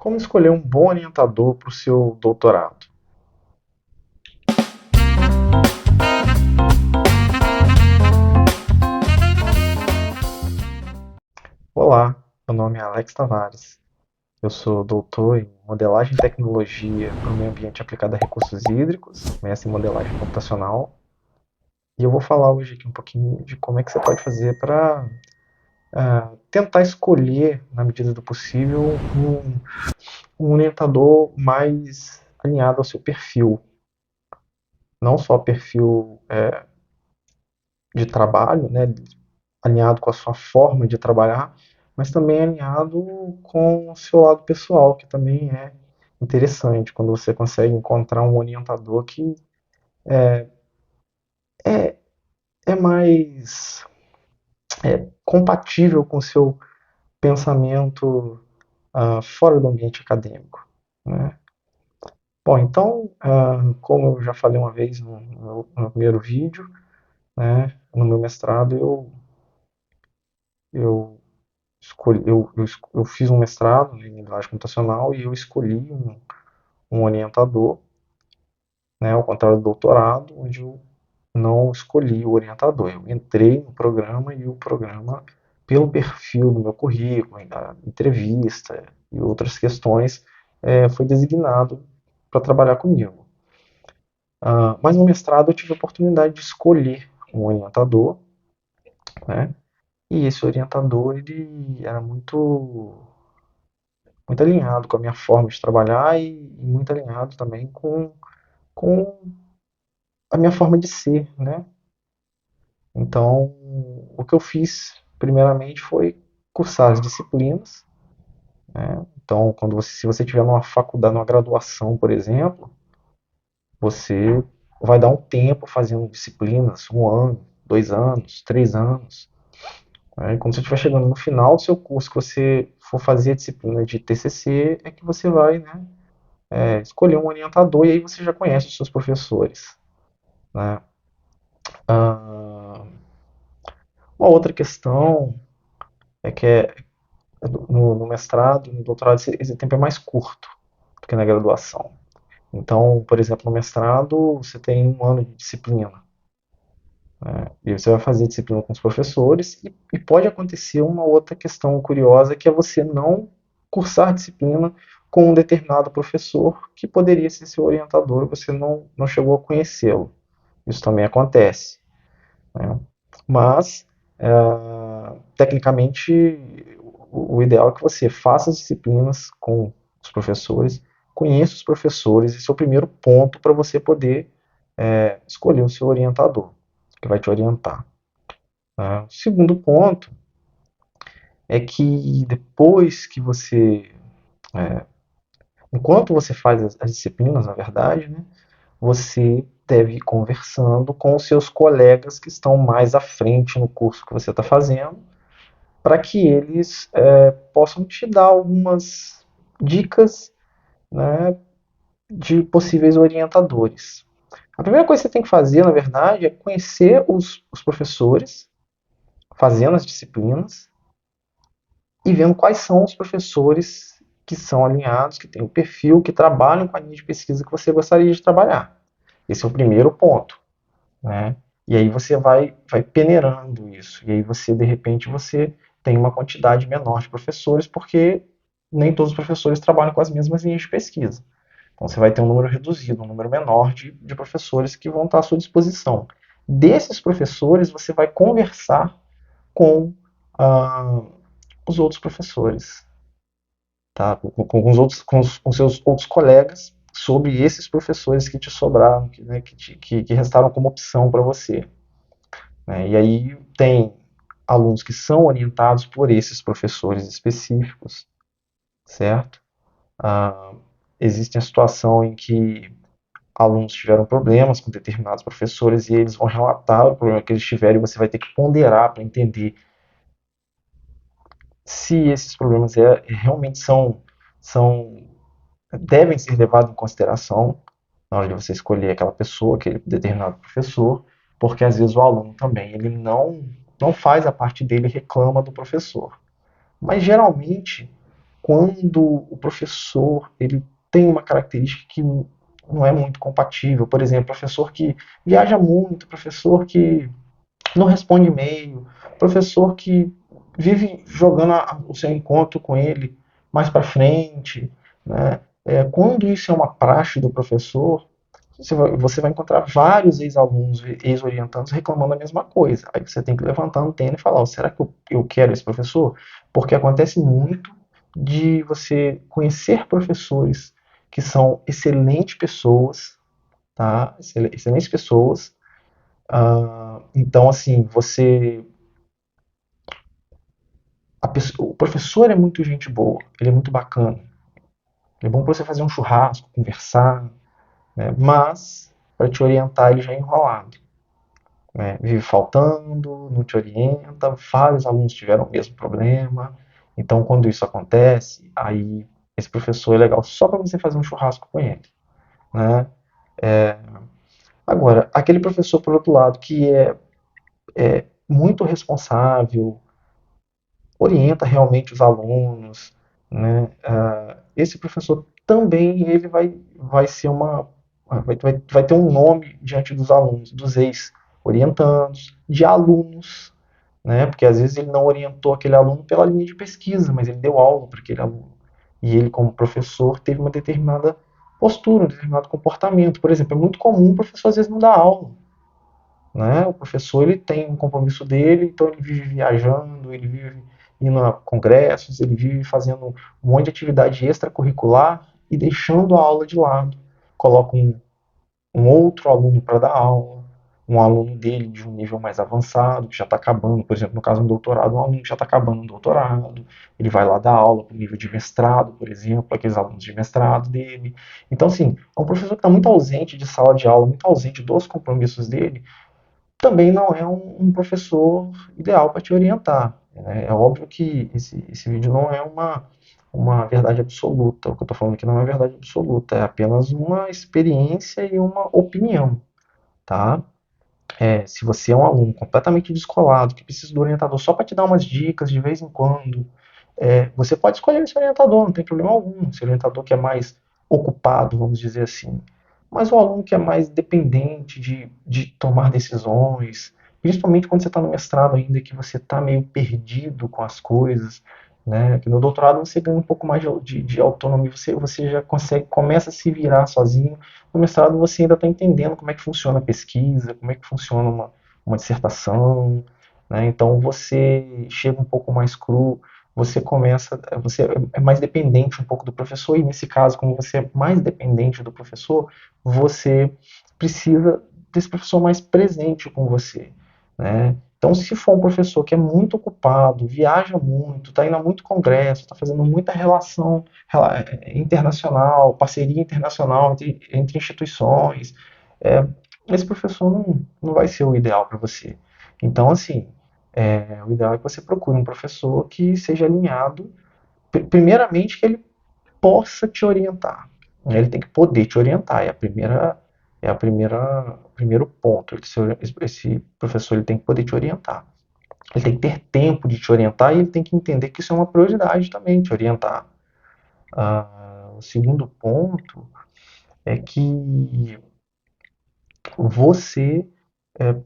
Como escolher um bom orientador para o seu doutorado? Olá, meu nome é Alex Tavares. Eu sou doutor em modelagem e tecnologia para o meio ambiente aplicado a recursos hídricos, mestre em modelagem computacional. E eu vou falar hoje aqui um pouquinho de como é que você pode fazer para tentar escolher, na medida do possível, um orientador mais alinhado ao seu perfil. Não só perfil de trabalho, né, alinhado com a sua forma de trabalhar, mas também alinhado com o seu lado pessoal, que também é interessante quando você consegue encontrar um orientador que é, é mais compatível com o seu pensamento fora do ambiente acadêmico, né? Bom, então, como eu já falei uma vez no primeiro vídeo, né, no meu mestrado eu eu fiz um mestrado em linguagem computacional e eu escolhi um orientador, né, ao contrário do doutorado, onde eu não escolhi o orientador. Eu entrei no programa e o programa, pelo perfil do meu currículo, da entrevista e outras questões, foi designado para trabalhar comigo. Mas no mestrado eu tive a oportunidade de escolher um orientador, né? E esse orientador ele era muito alinhado com a minha forma de trabalhar e muito alinhado também com a minha forma de ser, né? Então, o que eu fiz primeiramente foi cursar as disciplinas, né? Então, se você tiver numa faculdade, numa graduação, por exemplo, você vai dar um tempo fazendo disciplinas, 1 ano, 2 anos, 3 anos. Né? E quando você estiver chegando no final do seu curso, que você for fazer a disciplina de TCC, é que você vai, né, escolher um orientador e aí você já conhece os seus professores, né? Ah, uma outra questão é que no mestrado, no doutorado, esse tempo é mais curto do que na graduação. Então, por exemplo, no mestrado, você tem 1 ano de disciplina, né? E você vai fazer disciplina com os professores, e pode acontecer uma outra questão curiosa, que é você não cursar disciplina com um determinado professor que poderia ser seu orientador, você não chegou a conhecê-lo. Isso também acontece, né? Mas, tecnicamente, o ideal é que você faça as disciplinas com os professores, conheça os professores, esse é o primeiro ponto para você poder escolher o seu orientador, que vai te orientar, né? O segundo ponto é que depois que enquanto você faz as disciplinas, na verdade, né, você deve ir conversando com os seus colegas que estão mais à frente no curso que você está fazendo, para que eles possam te dar algumas dicas, né, de possíveis orientadores. A primeira coisa que você tem que fazer, na verdade, é conhecer os professores, fazendo as disciplinas e vendo quais são os professores que são alinhados, que têm o perfil, que trabalham com a linha de pesquisa que você gostaria de trabalhar. Esse é o primeiro ponto, né? E aí você vai peneirando isso. E aí de repente, você tem uma quantidade menor de professores, porque nem todos os professores trabalham com as mesmas linhas de pesquisa. Então você vai ter um número reduzido, um número menor de professores que vão estar à sua disposição. Desses professores, você vai conversar com ah, os outros professores, tá? Com os outros, com seus outros colegas, sobre esses professores que te sobraram, né, que restaram como opção para você, né? E aí tem alunos que são orientados por esses professores específicos, certo? Ah, existe a situação em que alunos tiveram problemas com determinados professores e eles vão relatar o problema que eles tiveram, e você vai ter que ponderar para entender se esses problemas realmente são devem ser levados em consideração na hora de você escolher aquela pessoa, aquele determinado professor, porque às vezes o aluno também ele não faz a parte dele e reclama do professor. Mas geralmente quando o professor ele tem uma característica que não é muito compatível. Por exemplo, professor que viaja muito, professor que não responde e-mail, professor que vive jogando o seu encontro com ele mais para frente, né? Quando isso é uma praxe do professor, você vai encontrar vários ex-alunos, ex-orientandos reclamando a mesma coisa. Aí você tem que levantar a antena e falar: oh, será que eu quero esse professor? Porque acontece muito de você conhecer professores que são excelentes pessoas, tá? Excelentes pessoas. Então, assim, o professor é muito gente boa, ele é muito bacana. Ele é bom para você fazer um churrasco, conversar, né? Mas para te orientar ele já é enrolado. Né? Vive faltando, não te orienta, vários alunos tiveram o mesmo problema. Então, quando isso acontece, aí esse professor é legal só para você fazer um churrasco com ele. Né? Agora, aquele professor, por outro lado, que é muito responsável, orienta realmente os alunos, né? Esse professor também ele vai ser vai ter um nome diante dos alunos, dos ex-orientandos, de alunos, né? Porque às vezes ele não orientou aquele aluno pela linha de pesquisa, mas ele deu aula para aquele aluno. E ele, como professor, teve uma determinada postura, um determinado comportamento. Por exemplo, é muito comum o professor às vezes não dar aula. Né? O professor ele tem um compromisso dele, então ele vive viajando, ele vive indo a congressos, ele vive fazendo um monte de atividade extracurricular e deixando a aula de lado. Coloca um outro aluno para dar aula, um aluno dele de um nível mais avançado, que já está acabando, por exemplo, no caso do doutorado, um aluno que já está acabando o doutorado, ele vai lá dar aula para o nível de mestrado, por exemplo, aqueles alunos de mestrado dele. Então, assim, é um professor que está muito ausente de sala de aula, muito ausente dos compromissos dele, também não é um professor ideal para te orientar. Né? É óbvio que esse vídeo não é uma verdade absoluta. O que eu estou falando aqui não é verdade absoluta, é apenas uma experiência e uma opinião. Tá? Se você é um aluno completamente descolado, que precisa do orientador só para te dar umas dicas de vez em quando, você pode escolher esse orientador, não tem problema algum. Esse orientador que é mais ocupado, vamos dizer assim. Mas o aluno que é mais dependente de tomar decisões, principalmente quando você está no mestrado ainda, que você está meio perdido com as coisas, né? Que no doutorado você ganha um pouco mais de autonomia, você já consegue, começa a se virar sozinho. No mestrado você ainda está entendendo como é que funciona a pesquisa, como é que funciona uma dissertação, né? Então você chega um pouco mais cru, você é mais dependente um pouco do professor, e nesse caso, como você é mais dependente do professor, você precisa desse professor mais presente com você, né? Então, se for um professor que é muito ocupado, viaja muito, está indo a muito congresso, está fazendo muita relação internacional, parceria internacional entre instituições, é, esse professor não vai ser o ideal para você. Então, assim, o ideal é que você procure um professor que seja alinhado, primeiramente que ele possa te orientar. Né? Ele tem que poder te orientar, o primeiro ponto. Esse professor ele tem que poder te orientar. Ele tem que ter tempo de te orientar e ele tem que entender que isso é uma prioridade também, te orientar. O segundo ponto é que você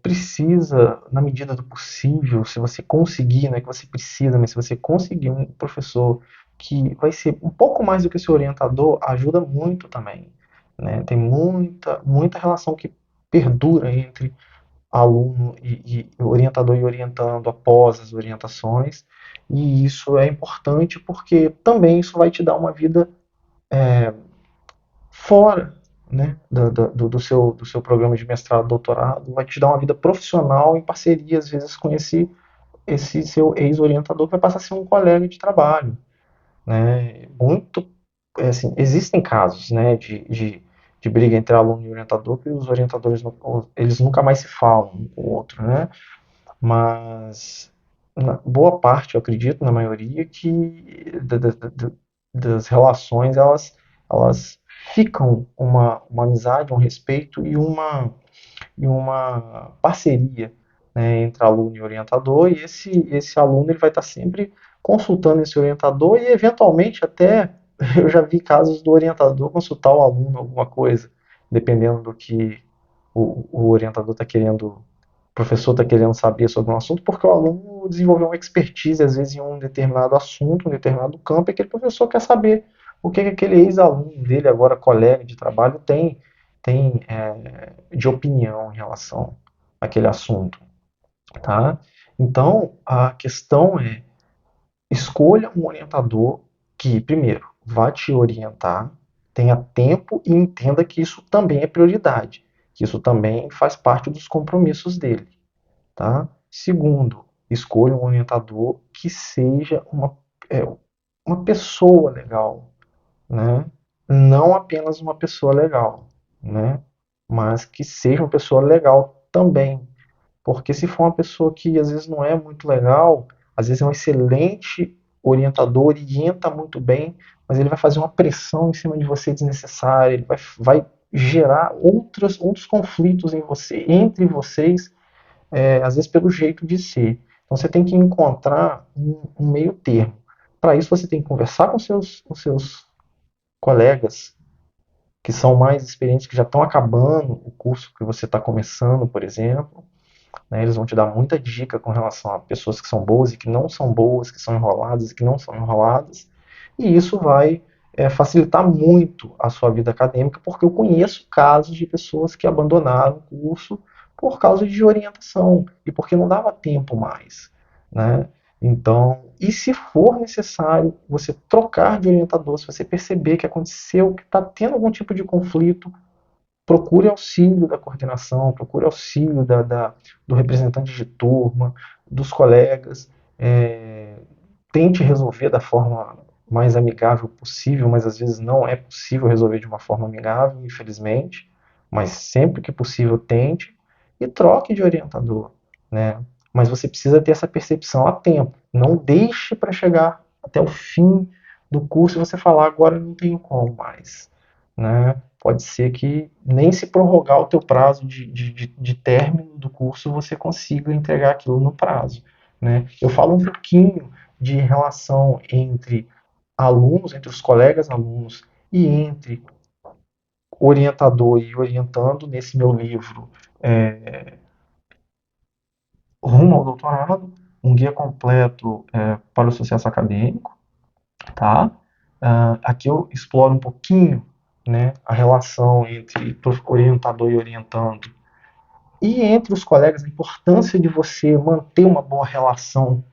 precisa, na medida do possível, se você conseguir, não é que você precisa, mas se você conseguir um professor que vai ser um pouco mais do que o seu orientador, ajuda muito também. Né? Tem muita relação que perdura entre aluno e orientador e orientando após as orientações, e isso é importante porque também isso vai te dar uma vida fora, né, do seu programa de mestrado, doutorado, vai te dar uma vida profissional em parceria, às vezes, com esse seu ex-orientador, que vai passar a ser um colega de trabalho. Né? Assim, existem casos, né, de briga entre aluno e orientador, que os orientadores eles nunca mais se falam um com o outro, né? Mas na boa parte, eu acredito, na maioria, que das relações elas ficam uma amizade, um respeito e uma parceria, né, entre aluno e orientador, e esse aluno ele vai estar sempre consultando esse orientador e, eventualmente, até eu já vi casos do orientador consultar o aluno alguma coisa, dependendo do que o orientador está querendo, o professor está querendo saber sobre um assunto, porque o aluno desenvolveu uma expertise, às vezes, em um determinado assunto, um determinado campo, e aquele professor quer saber o que aquele ex-aluno dele, agora colega de trabalho, tem de opinião em relação àquele assunto. Tá? Então, a questão é: escolha um orientador que, primeiro, vá te orientar, tenha tempo e entenda que isso também é prioridade, que isso também faz parte dos compromissos dele. Tá? Segundo, escolha um orientador que seja é, uma pessoa legal, né? Não apenas uma pessoa legal, né? Mas que seja uma pessoa legal também, porque se for uma pessoa que às vezes não é muito legal, às vezes é um excelente orientador, orienta muito bem, mas ele vai fazer uma pressão em cima de você desnecessária, ele vai gerar outros conflitos em você, entre vocês, às vezes pelo jeito de ser. Então você tem que encontrar um meio termo. Para isso você tem que conversar com seus colegas que são mais experientes, que já estão acabando o curso que você está começando, por exemplo, né? Eles vão te dar muita dica com relação a pessoas que são boas e que não são boas, que são enroladas e que não são enroladas. E isso vai facilitar muito a sua vida acadêmica, porque eu conheço casos de pessoas que abandonaram o curso por causa de orientação e porque não dava tempo mais, né? Então, e se for necessário você trocar de orientador, se você perceber que aconteceu, que está tendo algum tipo de conflito, procure auxílio da coordenação, procure auxílio do representante de turma, dos colegas, tente resolver da forma mais amigável possível, mas às vezes não é possível resolver de uma forma amigável, infelizmente, mas sempre que possível tente e troque de orientador, né? Mas você precisa ter essa percepção a tempo, não deixe para chegar até o fim do curso e você falar: agora não tenho como mais, né? Pode ser que nem se prorrogar o teu prazo de término do curso você consiga entregar aquilo no prazo, né? Eu falo um pouquinho de relação entre alunos, entre os colegas alunos e entre orientador e orientando nesse meu livro, Rumo ao Doutorado, um guia completo para o sucesso acadêmico, tá? Aqui eu exploro um pouquinho, né, a relação entre orientador e orientando, e entre os colegas, a importância de você manter uma boa relação,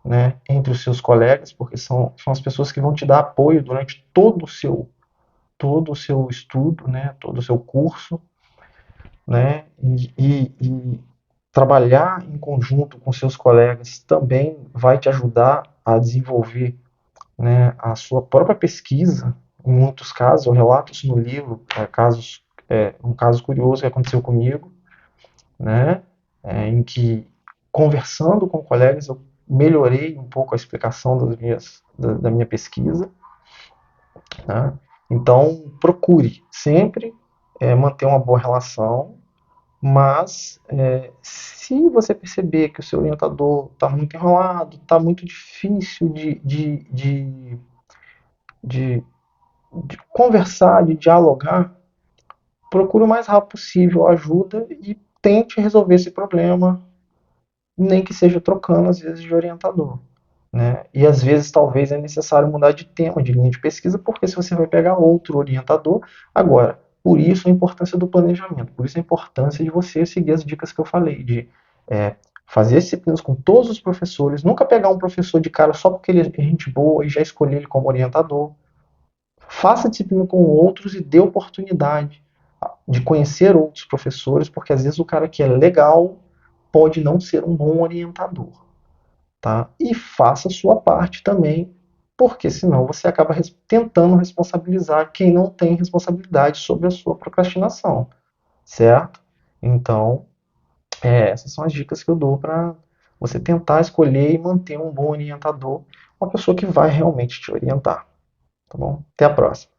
né, entre os seus colegas, porque são as pessoas que vão te dar apoio durante todo o seu estudo, né, todo o seu curso, né, e trabalhar em conjunto com seus colegas também vai te ajudar a desenvolver, né, a sua própria pesquisa. Em muitos casos, eu relato isso no livro, um caso curioso que aconteceu comigo, né, em que, conversando com colegas, eu melhorei um pouco a explicação da minha pesquisa, né? Então, procure sempre manter uma boa relação, mas se você perceber que o seu orientador está muito enrolado, está muito difícil de, de conversar, de dialogar, procure o mais rápido possível ajuda e tente resolver esse problema, nem que seja trocando, às vezes, de orientador, né? E às vezes talvez é necessário mudar de tema, de linha de pesquisa, porque se você vai pegar outro orientador, agora, por isso a importância do planejamento, por isso a importância de você seguir as dicas que eu falei, de é, fazer disciplinas com todos os professores, nunca pegar um professor de cara só porque ele é gente boa e já escolher ele como orientador. Faça disciplina com outros e dê oportunidade de conhecer outros professores, porque às vezes o cara que é legal pode não ser um bom orientador, tá? E faça a sua parte também, porque senão você acaba tentando responsabilizar quem não tem responsabilidade sobre a sua procrastinação, certo? Então, essas são as dicas que eu dou para você tentar escolher e manter um bom orientador, uma pessoa que vai realmente te orientar, tá bom? Até a próxima.